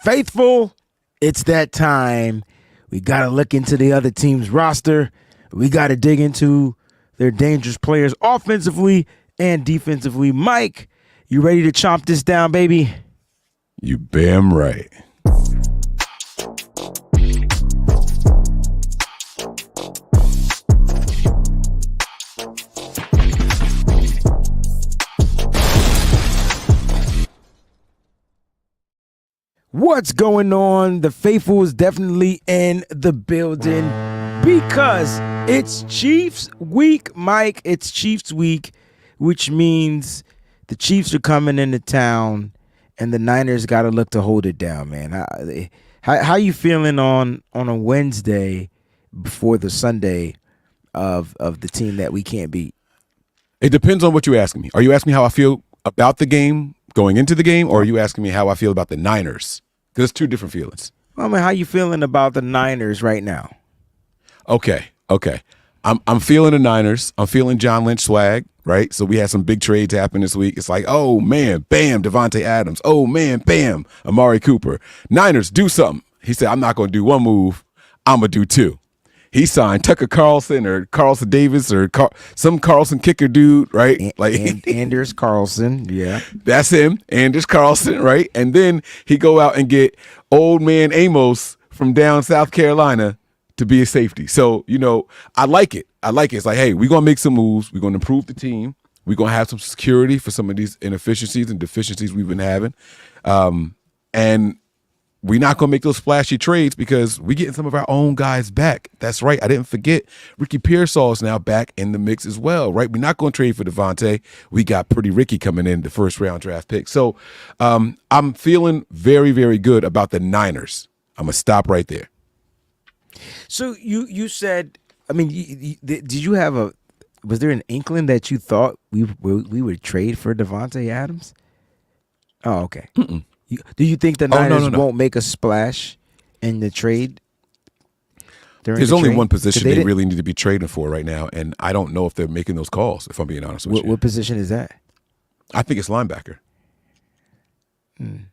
Faithful, it's that time. We got to look into the other team's roster. We got to dig into their dangerous players offensively and defensively. Mike, you ready to chomp this down, baby? You bam right. What's going on? The faithful is definitely in the building because it's Chiefs week, Mike. It's Chiefs week, which means the Chiefs are coming into town and the Niners got to look to hold it down, man. How you feeling on a Wednesday before the Sunday of the team that we can't beat? It depends on what you're asking me. Are you asking me how I feel about the game going into the game, or are you asking me how I feel about the Niners? Because it's two different feelings. I mean, how you feeling about the Niners right now? Okay. I'm feeling the Niners. I'm feeling John Lynch swag, right? So we had some big trades happen this week. It's like, oh, man, bam, Devontae Adams. Oh, man, bam, Amari Cooper. Niners, do something. He said, I'm not going to do one move. I'm going to do two. He signed Tucker Carlson or Carlson Davis or some Carlson kicker dude, right? Anders Carlson, yeah. That's him, Anders Carlson, right? And then he go out and get old man Amos from down South Carolina to be a safety. So, I like it. It's like, hey, we're going to make some moves. We're going to improve the team. We're going to have some security for some of these inefficiencies and deficiencies we've been having. And we're not going to make those flashy trades because we're getting some of our own guys back. That's right. I didn't forget Ricky Pearsall is now back in the mix as well, right? We're not going to trade for Devontae. We got Pretty Ricky coming in, the first-round draft pick. So I'm feeling very, very good about the Niners. I'm going to stop right there. So you said, I mean, did you have was there an inkling that you thought we would trade for Devontae Adams? Oh, okay. Mm-mm. Do you think the Niners no. won't make a splash in the trade? There's only one position they really need to be trading for right now, and I don't know if they're making those calls, if I'm being honest with you. What position is that? I think it's linebacker. I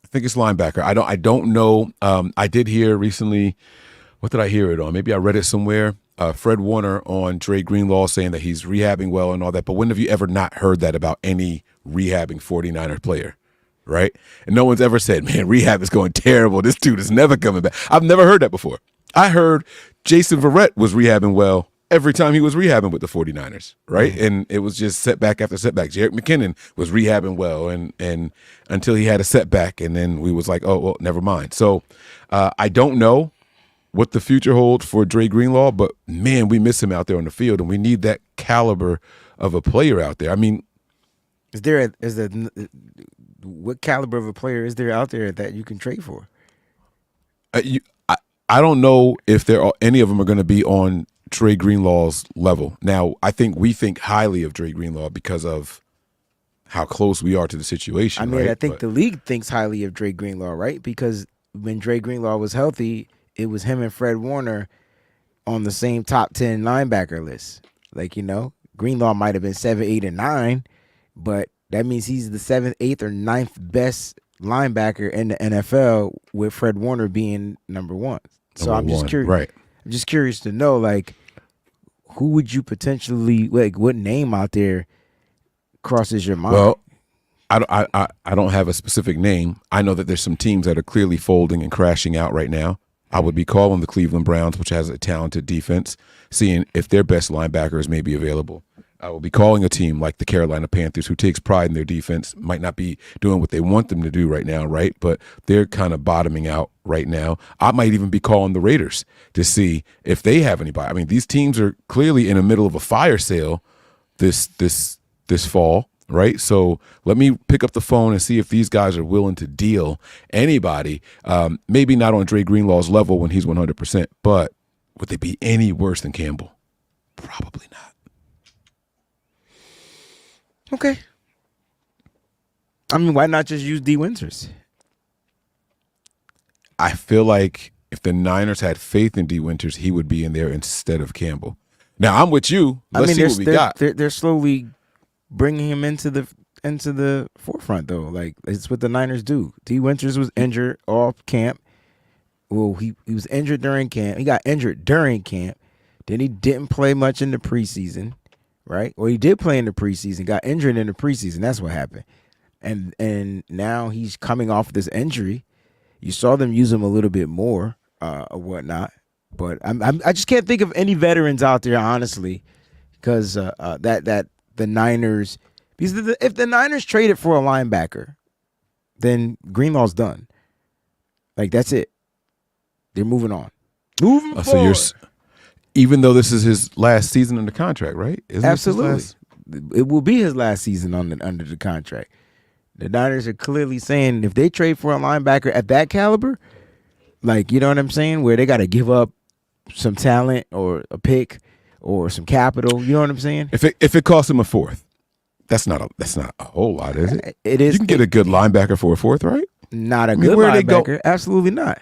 think it's linebacker. I don't know. I did hear recently, what did I hear it on? Maybe I read it somewhere. Fred Warner on Dre Greenlaw saying that he's rehabbing well and all that, but when have you ever not heard that about any rehabbing 49er player? Right? And no one's ever said, man, rehab is going terrible. This dude is never coming back. I've never heard that before. I heard Jason Verrett was rehabbing well every time he was rehabbing with the 49ers, right? Mm-hmm. And it was just setback after setback. Jerick McKinnon was rehabbing well and until he had a setback, and then we was like, oh, well, never mind. So I don't know what the future holds for Dre Greenlaw, but, man, we miss him out there on the field, and we need that caliber of a player out there. I mean, what caliber of a player is there out there that you can trade for? I don't know if any of them are going to be on Dre Greenlaw's level. Now, I think we think highly of Dre Greenlaw because of how close we are to the situation. I mean, right? I think the league thinks highly of Dre Greenlaw, right? Because when Dre Greenlaw was healthy, it was him and Fred Warner on the same top 10 linebacker list. Like, Greenlaw might have been 7, 8, and 9, but that means he's the 7th, 8th, or 9th best linebacker in the NFL, with Fred Warner being number 1. So I'm just curious. Right. I'm just curious to know, like, who would you potentially, like, what name out there crosses your mind? Well, I don't have a specific name. I know that there's some teams that are clearly folding and crashing out right now. I would be calling the Cleveland Browns, which has a talented defense, seeing if their best linebackers may be available. I will be calling a team like the Carolina Panthers, who takes pride in their defense, might not be doing what they want them to do right now, right? But they're kind of bottoming out right now. I might even be calling the Raiders to see if they have anybody. I mean, these teams are clearly in the middle of a fire sale this fall, right? So let me pick up the phone and see if these guys are willing to deal anybody. Maybe not on Dre Greenlaw's level when he's 100%, but would they be any worse than Campbell? Probably not. Okay. I mean, why not just use D. Winters? I feel like if the Niners had faith in D. Winters, he would be in there instead of Campbell. Now, I'm with you. Let's see what we got. They're slowly bringing him into the into the forefront though. Like it's what the Niners do. T. Winters was injured off camp. Well, he was injured during camp. He got injured during camp. Then he didn't play much in the preseason, right? Well, he did play in the preseason, got injured in the preseason. That's what happened. And now he's coming off this injury. You saw them use him a little bit more or whatnot. But I just can't think of any veterans out there, honestly, because that the Niners, because if the Niners traded for a linebacker, then Greenlaw's done. Like, that's it. They're moving on. Moving forward. So you're, even though this is his last season under contract, right? Isn't Absolutely. It will be his last season under the contract. The Niners are clearly saying if they trade for a linebacker at that caliber, like, you know what I'm saying, where they got to give up some talent or a pick or some capital, you know what I'm saying? If it costs him a fourth, that's not a whole lot, is it? It is. You can get a good linebacker for a fourth, right? Not a good linebacker. Absolutely not.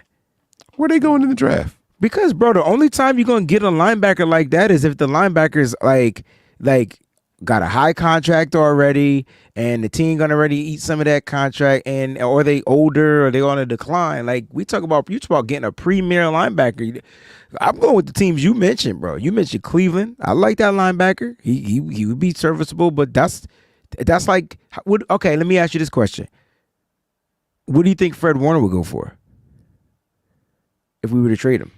Where are they going in the draft? Because, bro, the only time you're gonna get a linebacker like that is if the linebacker's like got a high contract already, and the team gonna already eat some of that contract, and or they older or they on a decline. Like you talk about getting a premier linebacker. I'm going with the teams you mentioned, bro. You mentioned Cleveland. I like that linebacker. He would be serviceable, but that's like okay. Let me ask you this question: what do you think Fred Warner would go for if we were to trade him?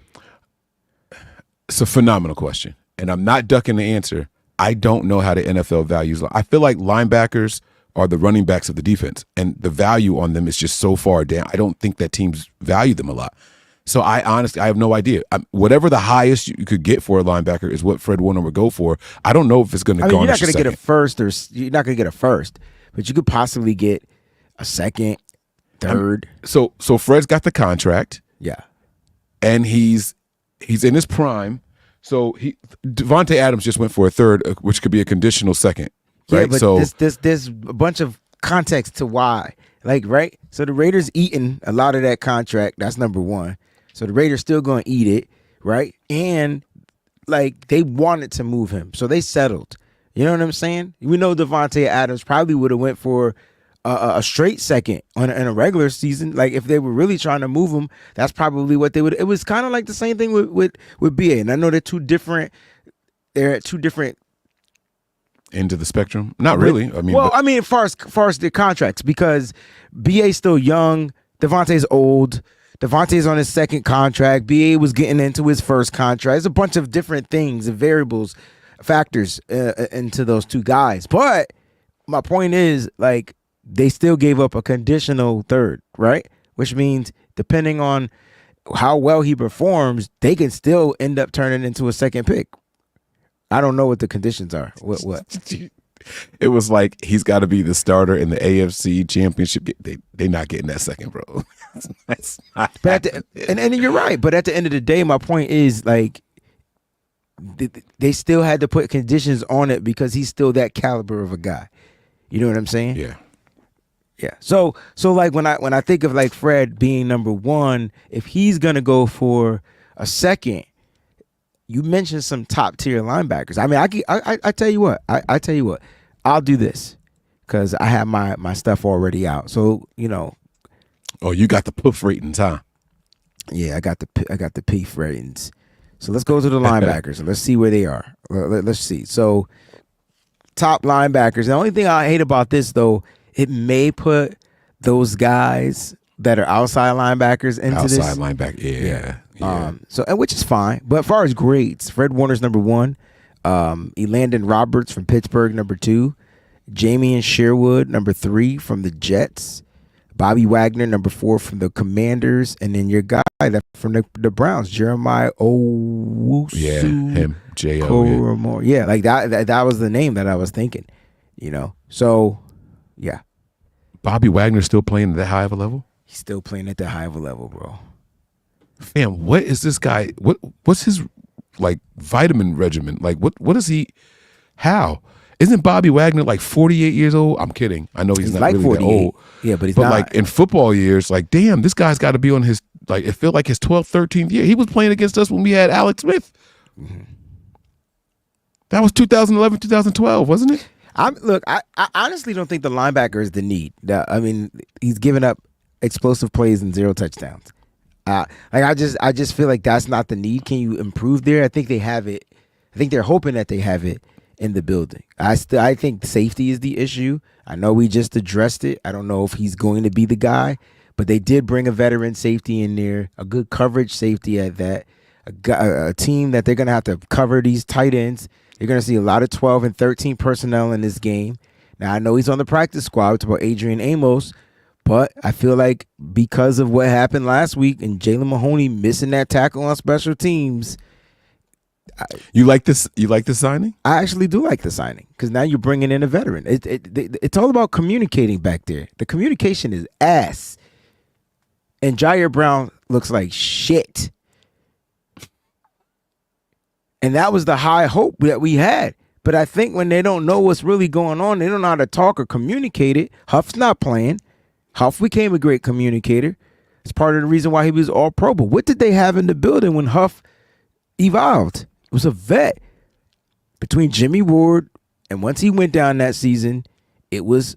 It's a phenomenal question, and I'm not ducking the answer. I don't know how the NFL values. I feel like linebackers are the running backs of the defense, and the value on them is just so far down. I don't think that teams value them a lot. So I have no idea. Whatever the highest you could get for a linebacker is what Fred Warner would go for. I don't know if it's going to. You're not going to get a first, or you're not going to get a first, but you could possibly get a second, third. So Fred's got the contract. Yeah, and he's in his prime. So Devontae Adams just went for a third, which could be a conditional second, right? Yeah, but so there's a bunch of context to why, like, right? So the Raiders eating a lot of that contract. That's number one. So the Raiders still going to eat it, right? And like they wanted to move him, so they settled. You know what I'm saying? We know Devontae Adams probably would have went for a straight second in a regular season. Like if they were really trying to move him, that's probably what they would. It was kind of like the same thing with BA. And I know they're at two different end of the spectrum. Not really. I mean, as far as the contracts, because BA's still young, Devontae's old. Devontae's on his second contract. BA was getting into his first contract. There's a bunch of different things and variables, factors into those two guys. But my point is, like, they still gave up a conditional third, right? Which means depending on how well he performs, they can still end up turning into a second pick. I don't know what the conditions are. What? It was like he's got to be the starter in the AFC Championship. They're not getting that second, bro. That's not. But and you're right. But at the end of the day, my point is, like, they still had to put conditions on it because he's still that caliber of a guy. You know what I'm saying? Yeah. Yeah. So like when I think of like Fred being number one, if he's gonna go for a second, you mentioned some top tier linebackers. I mean, I tell you what, I tell you what, I'll do this because I have my stuff already out. So you know. Oh, you got the PUF ratings, huh? Yeah, I got the PUF ratings. So let's go to the linebackers and let's see where they are. Let's see. So top linebackers. The only thing I hate about this though, it may put those guys that are outside linebackers into this. Outside linebacker, yeah. So which is fine. But as far as grades, Fred Warner's number one. Elandon Roberts from Pittsburgh, number two. Jamie Sherwood, number three from the Jets. Bobby Wagner, number four from the Commanders. And then your guy that from the Browns, Jeremiah Owusu. Yeah, him. J.O. Yeah, like that was the name that I was thinking, you know. So yeah. Bobby Wagner still playing at that high of a level? He's still playing at that high of a level, bro. Fam, what is this guy? What's his like vitamin regimen? Like what is he? How? Isn't Bobby Wagner like 48 years old? I'm kidding. I know he's not like really 48. that old. Yeah, but he's but not. Like in football years, like damn, this guy's got to be on his like it felt like his 12th, 13th year. He was playing against us when we had Alex Smith. Mm-hmm. That was 2011, 2012, wasn't it? I honestly don't think the linebacker is the need. I mean, he's given up explosive plays and 0 touchdowns. I just feel like that's not the need. Can you improve there? I think they have it. I think they're hoping that they have it in the building. I think safety is the issue. I know we just addressed it. I don't know if he's going to be the guy, but they did bring a veteran safety in there, a good coverage safety at that, a team that they're going to have to cover these tight ends. You're going to see a lot of 12 and 13 personnel in this game. Now, I know he's on the practice squad. It's about Adrian Amos, but I feel like because of what happened last week and Jalen Mahoney missing that tackle on special teams, You like this? You like the signing? I actually do like the signing because now you're bringing in a veteran. It's all about communicating back there. The communication is ass. And Jair Brown looks like shit. And that was the high hope that we had. But I think when they don't know what's really going on, they don't know how to talk or communicate it. Huff's not playing. Huff became a great communicator. It's part of the reason why he was all pro. But what did they have in the building when Huff evolved? It was a vet. Between Jimmy Ward and once he went down that season, it was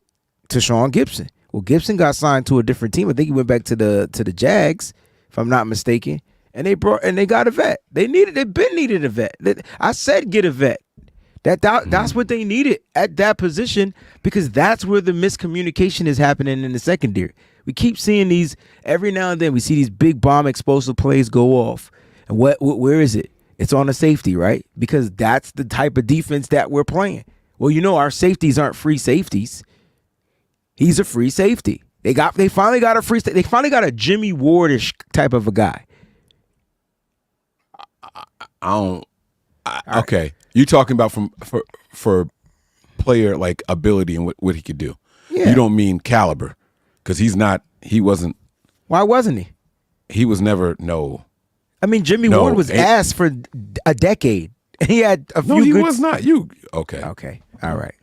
Tashawn Gibson. Well, Gibson got signed to a different team. I think he went back to the Jags, if I'm not mistaken. And they got a vet. They've been needed a vet. I said get a vet. That's what they needed at that position because that's where the miscommunication is happening in the secondary. We keep seeing these every now and then. We see these big bomb explosive plays go off. And where is it? It's on a safety, right? Because that's the type of defense that we're playing. Well, our safeties aren't free safeties. He's a free safety. They finally got a free. They finally got a Jimmy Wardish type of a guy. Okay, you talking about for player like ability and what he could do. Yeah. You don't mean caliber because he wasn't. Why wasn't he? He was never no. I mean, Jimmy Ward was ass for a decade. He had a few. No, he was not. You okay? Okay, all right,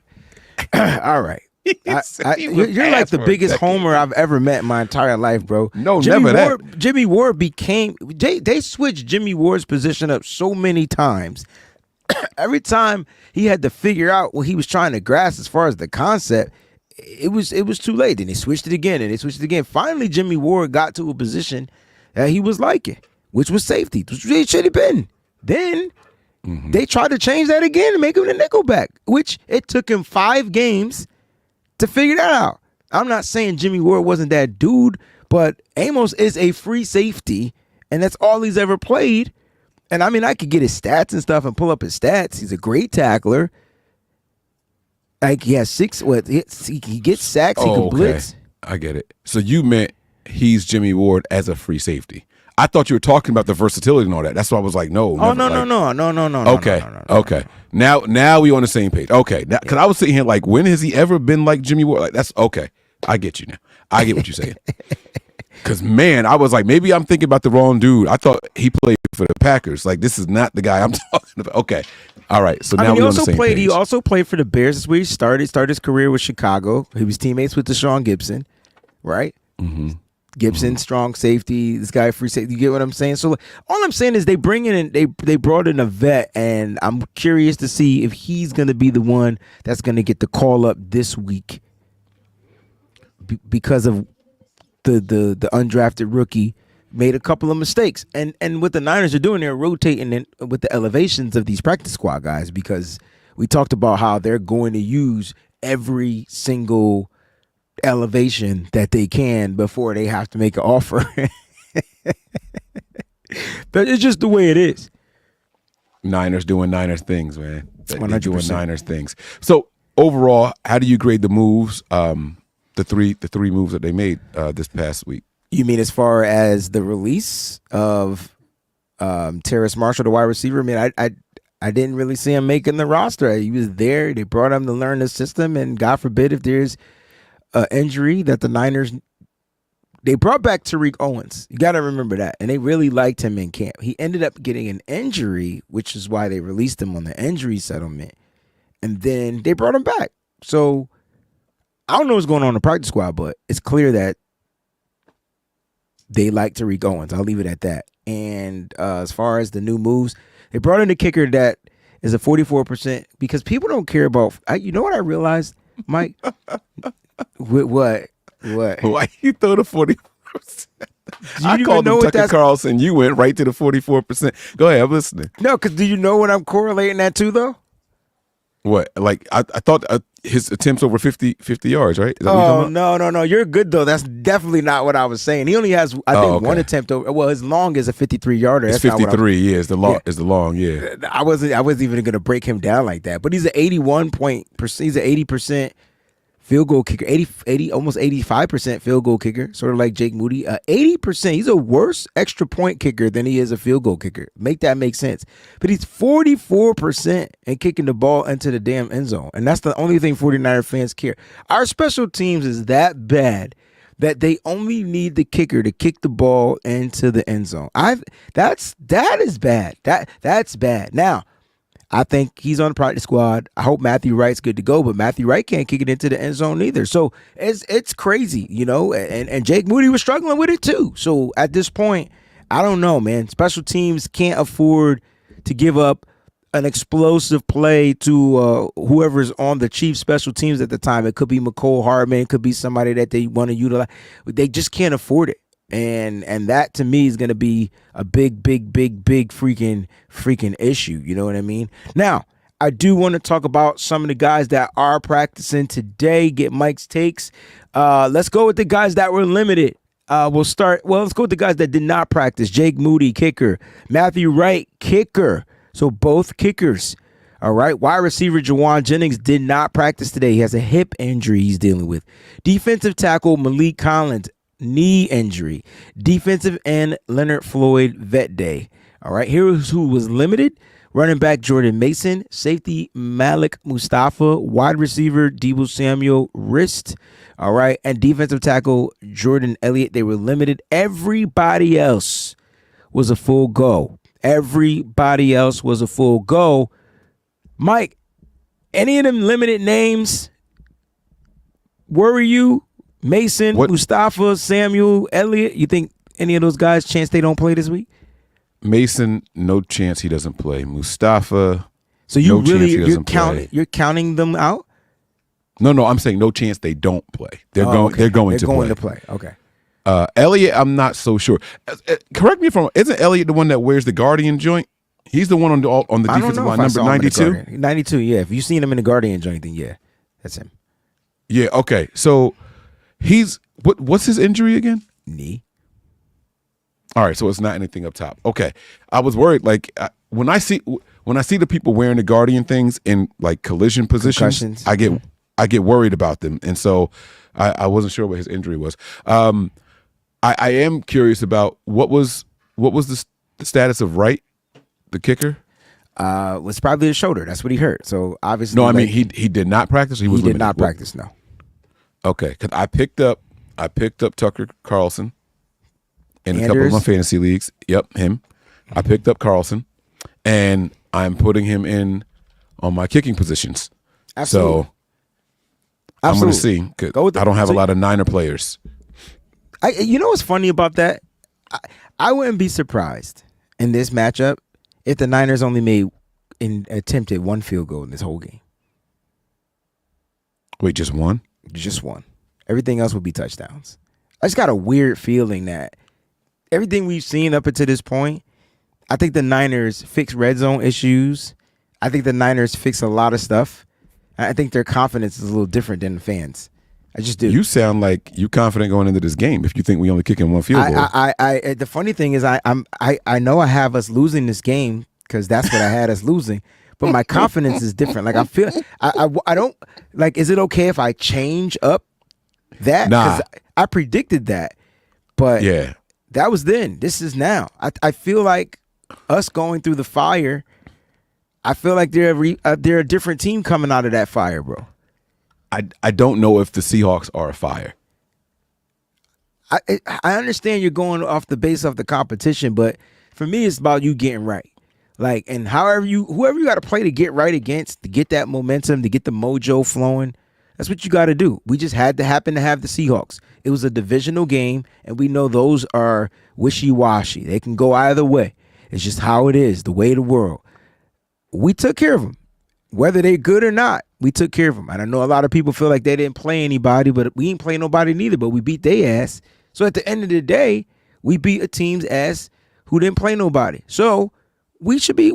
all right. You're like the biggest homer I've ever met in my entire life, bro. No, never that. Jimmy Ward became. They switched Jimmy Ward's position up so many times. Every time he had to figure out what he was trying to grasp as far as the concept, it was too late. Then they switched it again, and they switched it again. Finally, Jimmy Ward got to a position that he was liking, which was safety, which he should have been. Then they tried to change that again and make him the nickelback, which it took him 5 games to figure that out. I'm not saying Jimmy Ward wasn't that dude, but Amos is a free safety, and that's all he's ever played. And I mean, I could get his stats and stuff and pull up his stats. He's a great tackler. Like he has 6. He gets sacks. He can blitz. I get it. So you meant he's Jimmy Ward as a free safety. I thought you were talking about the versatility and all that. That's why I was like, no. Oh, no. Okay. Now we on the same page. Okay. Because I was sitting here like, when has he ever been like Jimmy Ward? Like, that's okay. I get you now. I get what you're saying. Because, man, I was like, maybe I'm thinking about the wrong dude. I thought he played for the Packers. Like, this is not the guy I'm talking about. Okay. All right. So now we're on the same page. He also played for the Bears. That's where he started. Started his career with Chicago. He was teammates with Deshaun Gibson, right? Mm-hmm. Gibson, strong safety. This guy, free safety. You get what I'm saying? So all I'm saying is they brought in a vet, and I'm curious to see if he's going to be the one that's going to get the call up this week because of the undrafted rookie made a couple of mistakes. And what the Niners are doing, they're rotating in with the elevations of these practice squad guys because we talked about how they're going to use every single elevation that they can before they have to make an offer. But it's just the way it is. Niners doing Niners things, man. They're 100%. doing Niners things. So overall, how do you grade the moves? The three moves that they made this past week. You mean as far as the release of Terrace Marshall, the wide receiver? I mean, I didn't really see him making the roster. He was there. They brought him to learn the system, and God forbid if there's an injury that the Niners, they brought back Tariq Owens. You got to remember that. And they really liked him in camp. He ended up getting an injury, which is why they released him on the injury settlement. And then they brought him back. So I don't know what's going on in the practice squad, but it's clear that they like Tariq Owens. I'll leave it at that. And as far as the new moves, they brought in a kicker that is a 44% because people don't care about. You know what I realized, Mike? What? Why you throw the 40%? I called him Tucker Carlson. You went right to the 44%. Go ahead, I'm listening. No, because do you know what I'm correlating that to, though? What? Like, I thought his attempts over 50 yards, right? Is that Oh, no. You're good, though. That's definitely not what I was saying. He only has, I think, one attempt over. Well, his long is a 53-yarder. It's 53, yeah. Is the long, yeah. I wasn't even going to break him down like that. But he's an 81%. He's an 80% field goal kicker, 80, almost 85% field goal kicker, sort of like Jake Moody. 80%. He's a worse extra point kicker than he is a field goal kicker. Make that make sense. But he's 44% in kicking the ball into the damn end zone. And that's the only thing 49er fans care. Our special teams is that bad that they only need the kicker to kick the ball into the end zone. That is bad. That's bad. Now, I think he's on the practice squad. I hope Matthew Wright's good to go, but Matthew Wright can't kick it into the end zone either. So it's crazy, you know, and Jake Moody was struggling with it too. So at this point, I don't know, man. Special teams can't afford to give up an explosive play to whoever's on the Chiefs special teams at the time. It could be McCole Hardman. It could be somebody that they want to utilize. They just can't afford it. And that to me is going to be a big freaking issue. You know what I mean? Now, I do want to talk about some of the guys that are practicing today, get Mike's takes. Let's go with the guys that were limited. Let's go with the guys that did not practice. Jake Moody, kicker. Matthew Wright, kicker. So both kickers. All right. Wide receiver Jawan Jennings did not practice today. He has a hip injury he's dealing with. Defensive tackle Malik Collins, knee injury. Defensive end Leonard Floyd, vet day. All right, here's who was limited. Running back Jordan Mason, safety Malik Mustafa, wide receiver Deebo Samuel, wrist. All right, and defensive tackle Jordan Elliott. They were limited. Everybody else was a full go. Mike, any of them limited names worry you? Mason, Mustafa, Samuel, Elliott, you think any of those guys chance they don't play this week? Mason, no chance he doesn't play. Mustafa, so you're counting them out? No, I'm saying no chance they don't play. They're going to play. Okay. Elliott, I'm not so sure. Correct me if I'm wrong. Isn't Elliott the one that wears the Guardian joint? He's the one on the defensive line, number 92? 92, yeah. If you've seen him in the Guardian joint, then yeah, that's him. Yeah, okay. So he's what's his injury again? Knee. All right, so it's not anything up top. Okay, I was worried. Like when I see the people wearing the Guardian things in like collision positions, I get worried about them, and so I wasn't sure what his injury was. I am curious about what was the status of Wright, the kicker. Was probably his shoulder. That's what he hurt. So obviously, no, I mean he did not practice. He did not practice. No. Okay, because I picked up Tucker Carlson in a couple of my fantasy leagues. Yep, him. I picked up Carlson, and I'm putting him in on my kicking positions. Absolutely. So I'm going to see. I don't have a lot of Niner players. You know what's funny about that? I wouldn't be surprised in this matchup if the Niners only attempted one field goal in this whole game. Wait, just one? Just one. Everything else would be touchdowns. I just got a weird feeling that everything we've seen up until this point, I think the Niners fix red zone issues. I think the Niners fix a lot of stuff. I think their confidence is a little different than the fans. I just do. You sound like you confident going into this game if you think we only kick in one field goal. The funny thing is I know I have us losing this game because that's what I had us losing. But my confidence is different. Like I feel I don't like. Is it okay if I change up that? Nah. I predicted that, but yeah, that was then. This is now. I feel like us going through the fire. I feel like they're a different team coming out of that fire, bro. I don't know if the Seahawks are a fire. I understand you're going off the base of the competition, but for me, it's about you getting right. Like, and whoever you got to play to get right against, to get that momentum, to get the mojo flowing, that's what you got to do. We just had to happen to have the Seahawks. It was a divisional game, and we know those are wishy-washy. They can go either way. It's just how it is, the way of the world. we took care of them. Whether they're good or not, we took care of them. And I know a lot of people feel like they didn't play anybody, but we ain't play nobody neither, but we beat their ass. So at the end of the day, we beat a team's ass who didn't play nobody. So we should be,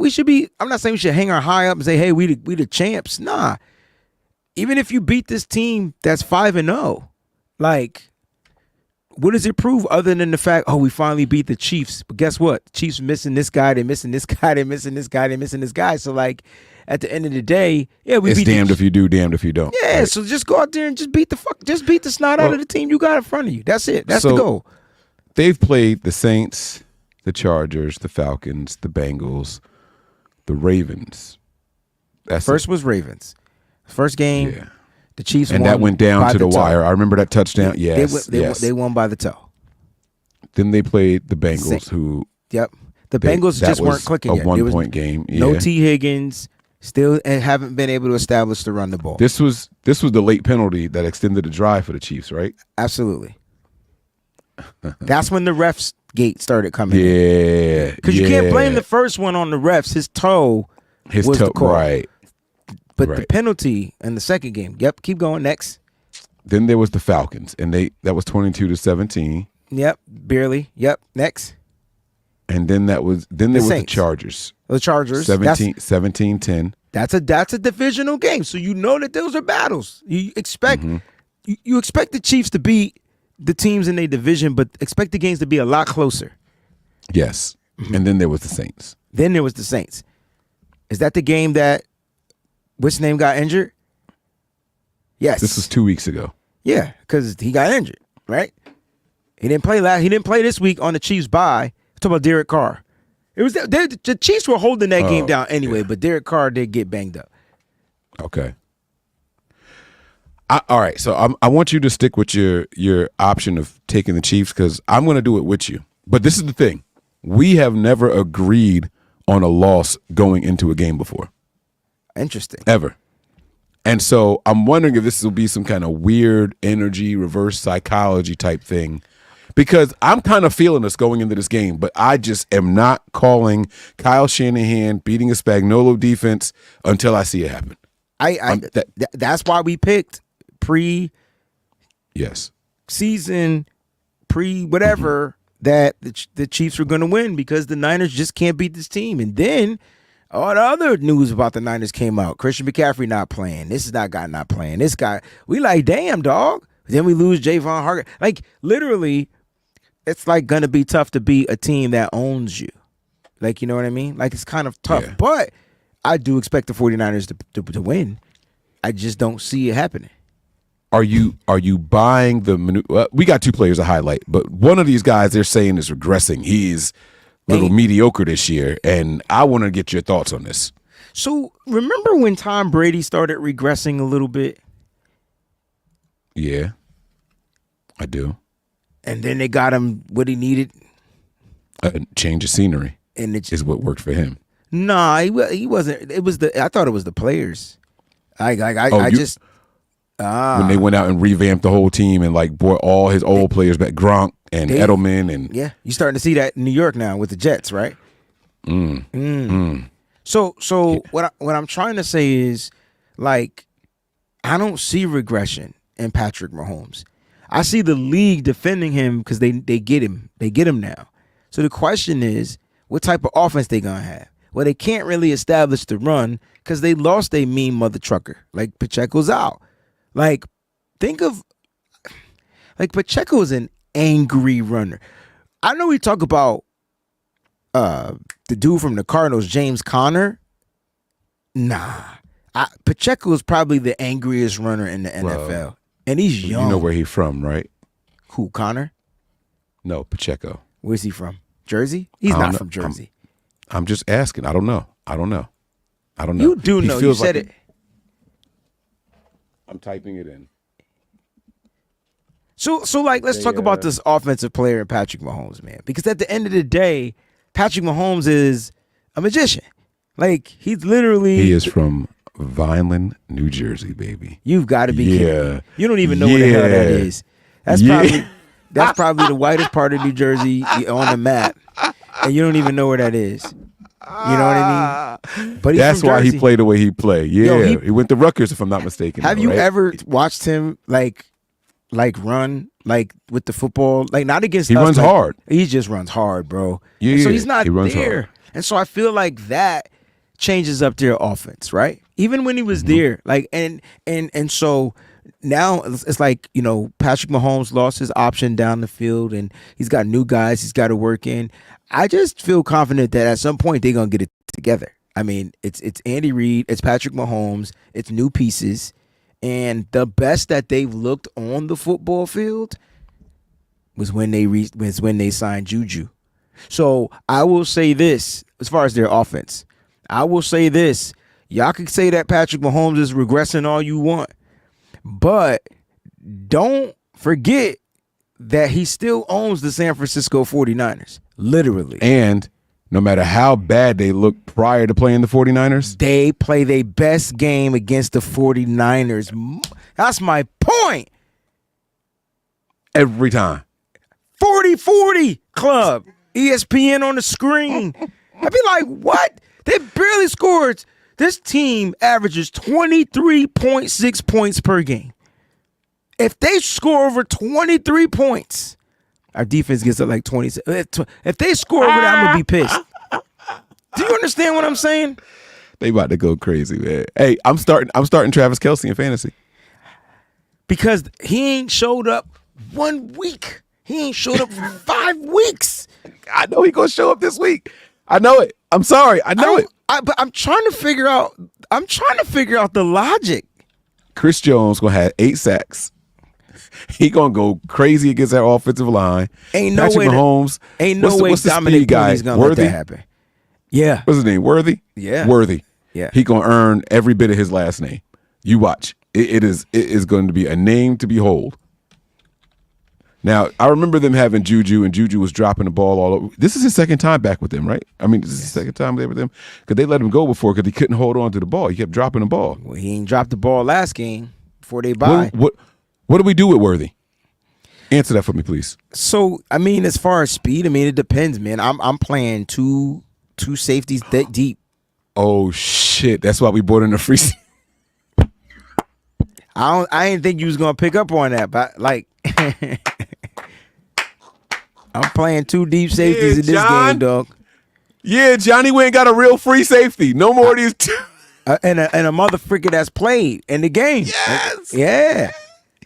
I'm not saying we should hang our high up and say, hey, we the champs. Nah. Even if you beat this team that's 5-0, like, what does it prove other than the fact, we finally beat the Chiefs? But guess what? The Chiefs missing this guy, they're missing this guy, they're missing this guy, they're missing this guy. So, like, at the end of the day, we it's beat damned if you do, damned if you don't. Yeah, right? So just go out there and just beat the snot out of the team you got in front of you. That's it. That's the goal. They've played the Saints, the Chargers, the Falcons, the Bengals, the Ravens. First was Ravens. First game. Yeah. The Chiefs and won that went down to the toe. wire. I remember that touchdown. Yes, they won by the toe. Then they played the Bengals, who the Bengals just weren't clicking yet. A 1 point game. Yeah. No T. Higgins. Still and haven't been able to establish to run the ball. This was the late penalty that extended the drive for the Chiefs, right? Absolutely. That's when the refs gate started coming. Yeah, because you can't blame the first one on the refs. His toe was the call. Right. But the penalty in the second game. Yep, keep going. Next. Then there was the Falcons, and that was 22-17. Yep, barely. Yep, next. And then there was the Chargers. The Chargers. 17-10. That's a divisional game, so you know that those are battles. You expect you expect the Chiefs to beat the teams in their division, but expect the games to be a lot closer. Yes. And then there was the Saints. Is that the game that what's name got injured? Yes. This was 2 weeks ago. Yeah, because he got injured, right? He didn't play He didn't play this week on the Chiefs bye. Talk about Derek Carr. It was the Chiefs were holding that game down anyway, but Derek Carr did get banged up. Okay. All right, so I want you to stick with your option of taking the Chiefs because I'm going to do it with you. But this is the thing. We have never agreed on a loss going into a game before. Interesting. Ever. And so I'm wondering if this will be some kind of weird energy, reverse psychology type thing. Because I'm kind of feeling us going into this game, but I just am not calling Kyle Shanahan beating a Spagnuolo defense until I see it happen. That's why we picked season, whatever, that the Chiefs were going to win because the Niners just can't beat this team. And then all the other news about the Niners came out. Christian McCaffrey not playing. This is that guy not playing. This guy, we like, damn, dog. Then we lose Javon Hargrave. Like, literally, it's like going to be tough to beat a team that owns you. Like, you know what I mean? Like, it's kind of tough. Yeah. But I do expect the 49ers to win. I just don't see it happening. Are you buying the we got two players to highlight, but one of these guys they're saying is regressing. He's a little mediocre this year, and I want to get your thoughts on this. So remember when Tom Brady started regressing a little bit? Yeah, I do. And then they got him what he needed. A change of scenery and is what worked for him. Nah, he wasn't. It was I thought it was the players. When they went out and revamped the whole team and like brought all his old players back, Gronk and Edelman and you're starting to see that in New York now with the Jets, right? So what I'm trying to say is, like, I don't see regression in Patrick Mahomes. I see the league defending him because they get him. They get him now. So the question is, what type of offense they gonna have? Well, they can't really establish the run because they lost a mean mother trucker. Like, Pacheco's out. Like, think of, like, Pacheco is an angry runner. I know we talk about the dude from the Cardinals, James Conner. Nah. Pacheco is probably the angriest runner in the NFL. And he's young. You know where he's from, right? Who, Conner? No, Pacheco. Where's he from? Jersey? He's not from Jersey. I'm just asking. I don't know. You do know. You said it. I'm typing it in. So like, let's talk about this offensive player in Patrick Mahomes, man. Because at the end of the day, Patrick Mahomes is a magician. Like, he's literally... He is from Vineland, New Jersey, baby. You've got to be kidding me. You don't even know where the hell that is. That's probably the whitest part of New Jersey on the map. And you don't even know where that is. You know what I mean? But he's that's from why Jersey. he played the way he played. Yeah, Yo, he went to Rutgers, if I'm not mistaken. Have though, you right? ever watched him like run like with the football, like not against He us, runs like, hard. He just runs hard, bro. Yeah, And so yeah, he's not he runs there, hard. and so I feel like that changes up their offense, right? Even when he was there, like and so now it's like, you know, Patrick Mahomes lost his option down the field, and he's got new guys he's got to work in. I just feel confident that at some point they're gonna get it together. I mean, it's Andy Reid, it's Patrick Mahomes, it's new pieces, and the best that they've looked on the football field was when they signed Juju. So I will say this as far as their offense. I will say this. Y'all can say that Patrick Mahomes is regressing all you want, but don't forget that he still owns the San Francisco 49ers, literally. And no matter how bad they look prior to playing the 49ers, They play their best game against the 49ers. That's my point. every time. 40-40 club. ESPN on the screen. I'd be like, what? They barely scored. This team averages 23.6 points per game. If they score over 23 points, our defense gets up like 20. If they score over that, I'm going to be pissed. Do you understand what I'm saying? They about to go crazy, man. Hey, I'm starting Travis Kelce in fantasy. Because he ain't showed up 1 week. He ain't showed up for 5 weeks. I know he gonna show up this week. I know it. I'm sorry. I know it. But I'm trying to figure out. The logic. Chris Jones gonna have 8 sacks. He gonna go crazy against that offensive line. Ain't no Patrick way. Mahomes. Ain't no way what's the Dominic speed guy? Purdy's gonna let Worthy. that happen. Yeah. What's his name? Worthy. Yeah. Worthy. Yeah. He gonna earn every bit of his last name. You watch. It is going to be a name to behold. Now, I remember them having Juju, and Juju was dropping the ball all over. This is his second time back with them, right? I mean, this is his second time there with them because they let him go before because he couldn't hold on to the ball. He kept dropping the ball. Well, he ain't dropped the ball last game before they bye. What do we do with Worthy? Answer that for me, please. So, I mean, as far as speed, I mean, it depends, man. I'm playing two safeties that deep. Oh shit! That's why we brought in the free. I didn't think you was gonna pick up on that, but like, I'm playing 2 deep safeties in this game, dog. Yeah, Johnny went and got a real free safety. No more of these. And a motherfucker that's played in the game. Yes. Yeah.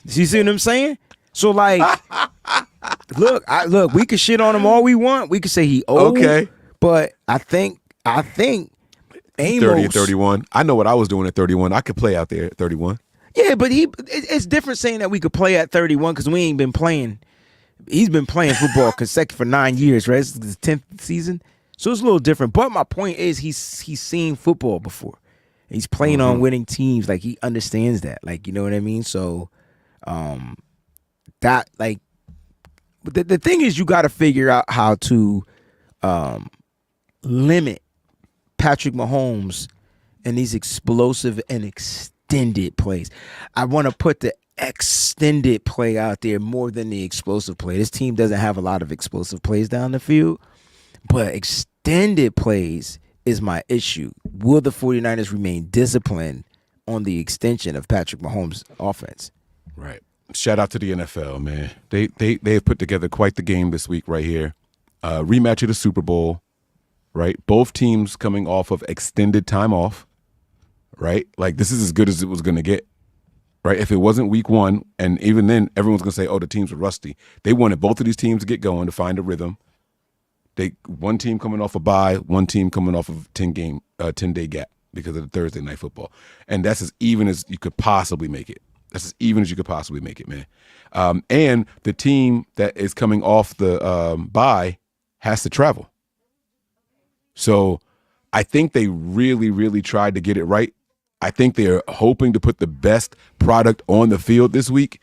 You see what I'm saying? So like, look, we can shit on him all we want. We could say he old. Okay. But I think Amos 30 and 31. I know what I was doing at 31. I could play out there at 31. Yeah, but it's different saying that we could play at 31 because we ain't been playing. He's been playing football consecutive for 9 years, right? This is his 10th season. So it's a little different. But my point is he's seen football before. He's playing on winning teams. Like, he understands that. Like, you know what I mean? So that, like, the thing is you got to figure out how to limit Patrick Mahomes and these explosive and extended plays. I want to put the extended play out there more than the explosive play. This team doesn't have a lot of explosive plays down the field, but extended plays is my issue. Will the 49ers remain disciplined on the extension of Patrick Mahomes' offense? Right. Shout out to the NFL, man. They have put together quite the game this week right here. Rematch of the Super Bowl, right? Both teams coming off of extended time off, right? Like, this is as good as it was going to get, right? If it wasn't week 1, and even then, everyone's going to say, oh, the teams were rusty. They wanted both of these teams to get going, to find a rhythm. One team coming off a bye, one team coming off of 10-day gap because of the Thursday night football. And that's as even as you could possibly make it. That's as even as you could possibly make it, man. And the team that is coming off the bye has to travel. So I think they really, really tried to get it right. I think they're hoping to put the best product on the field this week.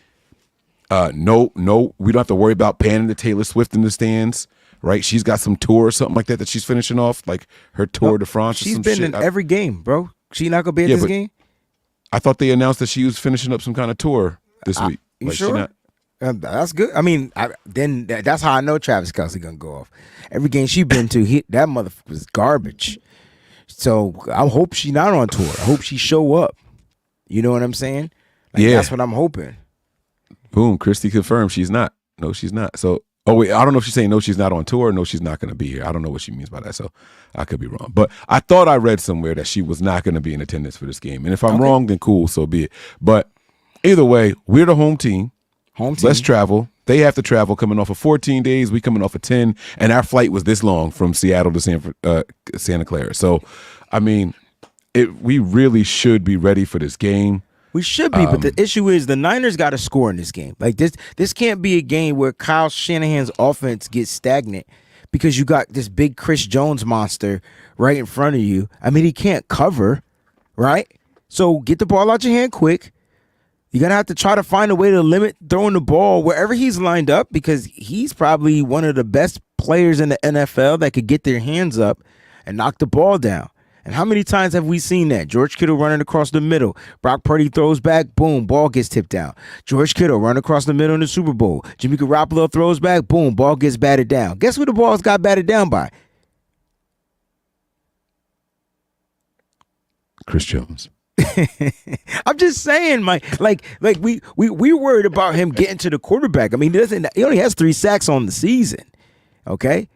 No, we don't have to worry about panning to Taylor Swift in the stands, right? She's got some tour or something like that she's finishing off, like her Tour de France. She's or some been shit. in every game, bro. She not gonna be at this game? I thought they announced that she was finishing up some kind of tour this week. You Like, sure? That's good. I mean, that's how I know Travis Kelce gonna go off. Every game she been to, that motherfucker was garbage. So I hope she not on tour. I hope she show up. You know what I'm saying? Yeah. That's what I'm hoping. Boom. Christy confirmed she's not. No, she's not. So, oh wait, I don't know if she's saying no, she's not on tour. Or no, she's not going to be here. I don't know what she means by that. So I could be wrong. But I thought I read somewhere that she was not going to be in attendance for this game. And if I'm wrong, then cool, so be it. But either way, we're the home team. Let's travel. They have to travel coming off of 14 days. We coming off of 10. And our flight was this long from Seattle to Santa Clara. So, I mean, we really should be ready for this game. We should be, but the issue is the Niners got to score in this game. Like this can't be a game where Kyle Shanahan's offense gets stagnant because you got this big Chris Jones monster right in front of you. I mean, he can't cover, right? So get the ball out your hand quick. You're going to have to try to find a way to limit throwing the ball wherever he's lined up because he's probably one of the best players in the NFL that could get their hands up and knock the ball down. And how many times have we seen that? George Kittle running across the middle. Brock Purdy throws back. Boom, ball gets tipped down. George Kittle running across the middle in the Super Bowl. Jimmy Garoppolo throws back. Boom, ball gets batted down. Guess who the balls got batted down by? Chris Jones. I'm just saying, Mike. Like we worried about him getting to the quarterback. I mean, he only has 3 sacks on the season. Okay.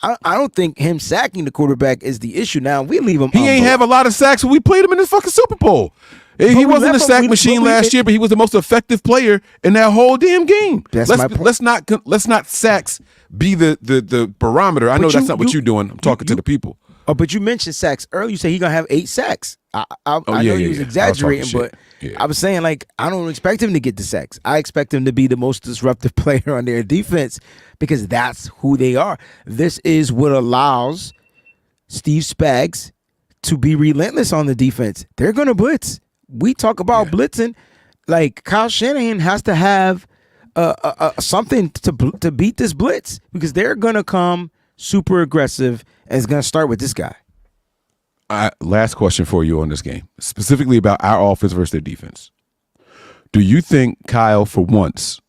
I don't think him sacking the quarterback is the issue. Now we leave him. He ain't have a lot of sacks when we played him in this fucking Super Bowl. He wasn't a sack machine last year, but he was the most effective player in that whole damn game. Let's not sacks be the barometer. I know that's not what you're doing. I'm talking to the people. Oh, but you mentioned sacks earlier. You said he's gonna have 8 sacks. I know he was exaggerating, but I was saying, like, I don't expect him to get the sacks. I expect him to be the most disruptive player on their defense because that's who they are. This is what allows Steve Spags to be relentless on the defense. They're gonna blitz. We talk about blitzing. Like, Kyle Shanahan has to have something to beat this blitz because they're gonna come super aggressive, and it's gonna start with this guy. Last question for you on this game, specifically about our offense versus their defense. Do you think Kyle, for once,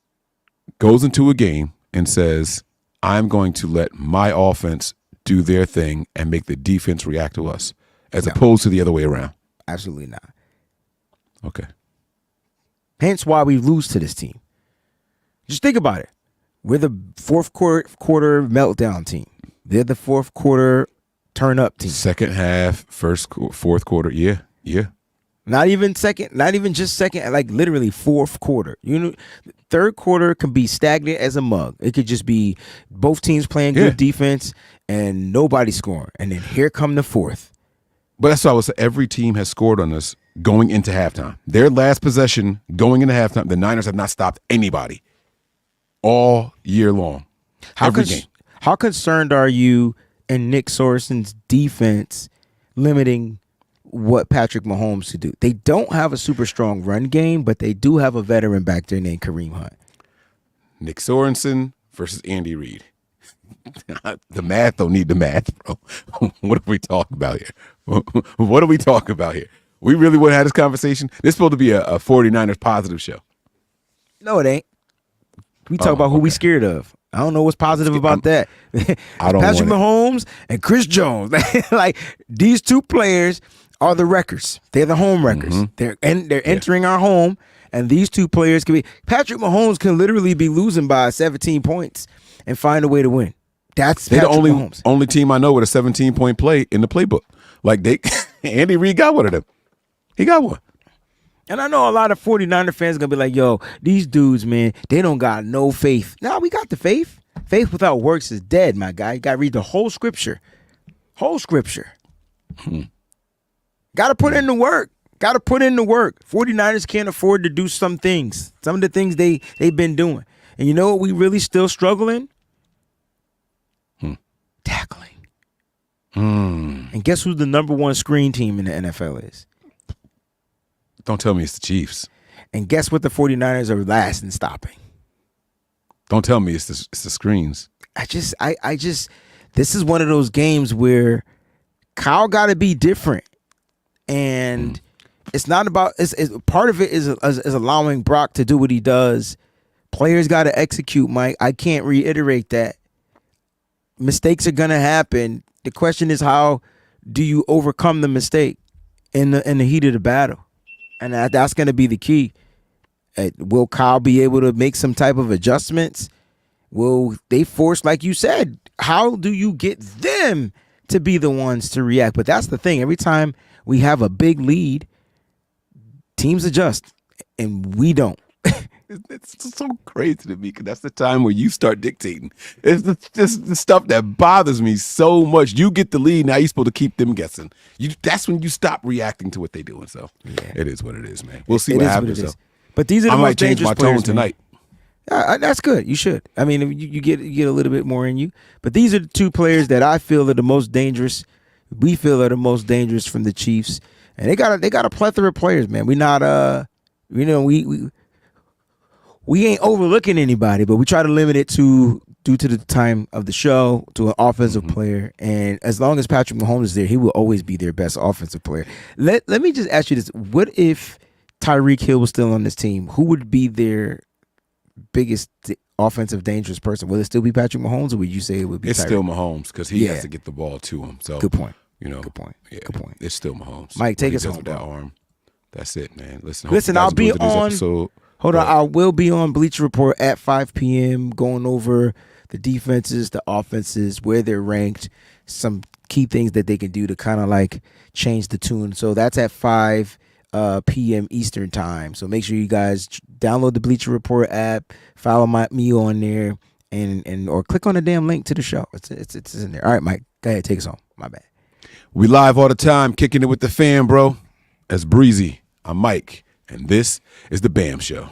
goes into a game and says, I'm going to let my offense do their thing and make the defense react to us, as opposed to the other way around? Absolutely not. Okay. Hence why we lose to this team. Just think about it. We're the fourth quarter meltdown team. They're the fourth quarter turn up team. Second half, fourth quarter. Yeah. Not even just second, like literally fourth quarter. You know, third quarter can be stagnant as a mug. It could just be both teams playing good defense and nobody scoring. And then here come the fourth. But that's why I was saying, every team has scored on us going into halftime. Their last possession going into halftime, the Niners have not stopped anybody all year long. Every game. How concerned are you in Nick Sorensen's defense limiting what Patrick Mahomes could do? They don't have a super strong run game, but they do have a veteran back there named Kareem Hunt. Nick Sorensen versus Andy Reid. The math don't need the math, bro. What are we talking about here? What are we talking about here? We really want to have this conversation? This is supposed to be a 49ers positive show. No, it ain't. We talk about who we scared of. I don't know what's positive about that. I don't Patrick Mahomes and Chris Jones. Like, these two players are the wreckers. They're the home wreckers. Mm-hmm. They're entering our home, and these two players can be. Patrick Mahomes can literally be losing by 17 points and find a way to win. They're the only team I know with a 17-point play in the playbook. Like, Andy Reid got one of them. He got one. And I know a lot of 49er fans are going to be like, yo, these dudes, man, they don't got no faith. No, we got the faith. Faith without works is dead, my guy. You got to read the whole scripture. Whole scripture. Got to put in the work. 49ers can't afford to do some things. Some of the things they've been doing. And you know what we really still struggling? Tackling. And guess who the number one screen team in the NFL is? Don't tell me it's the Chiefs. And guess what the 49ers are last in stopping? Don't tell me it's the screens. I just this is one of those games where Kyle got to be different. And it's not about it's part of it is allowing Brock to do what he does Players got to execute, Mike. I can't reiterate that. Mistakes are going to happen. The question is, how do you overcome the mistake in the heat of the battle? And that's going to be the key. Will Kyle be able to make some type of adjustments? Will they force, like you said, how do you get them to be the ones to react? But that's the thing. Every time we have a big lead, teams adjust, and we don't. It's so crazy to me because that's the time where you start dictating. It's just the stuff that bothers me so much. You get the lead, now you're supposed to keep them guessing. That's when you stop reacting to what they're doing. So it is what it is, man. We'll see what happens. So. But these are the most dangerous I might change my players, tone tonight. That's good. You should. I mean, you get a little bit more in you. But these are the two players that I feel are the most dangerous. We feel are the most dangerous from the Chiefs, and they got a plethora of players, man. We not we ain't overlooking anybody, but we try to limit it due to the time of the show to an offensive player. And as long as Patrick Mahomes is there, he will always be their best offensive player. Let me just ask you this: what if Tyreek Hill was still on this team? Who would be their biggest offensive dangerous person? Will it still be Patrick Mahomes, or would you say it would be? It's Tyreek? still Mahomes because he has to get the ball to him. So good point. Good point. Yeah, good point. It's still Mahomes. Mike, take us does home, with that bro. arm. That's it, man. Listen, I'll be on. Episode. Hold on, I will be on Bleacher Report at 5 p.m. going over the defenses, the offenses, where they're ranked, some key things that they can do to kind of like change the tune. So that's at 5 p.m. Eastern time. So make sure you guys download the Bleacher Report app, follow me on there, and or click on the damn link to the show. It's in there. All right, Mike, go ahead, take us home. My bad. We live all the time, kicking it with the fam, bro. That's Breezy. I'm Mike. And this is The BAM Show.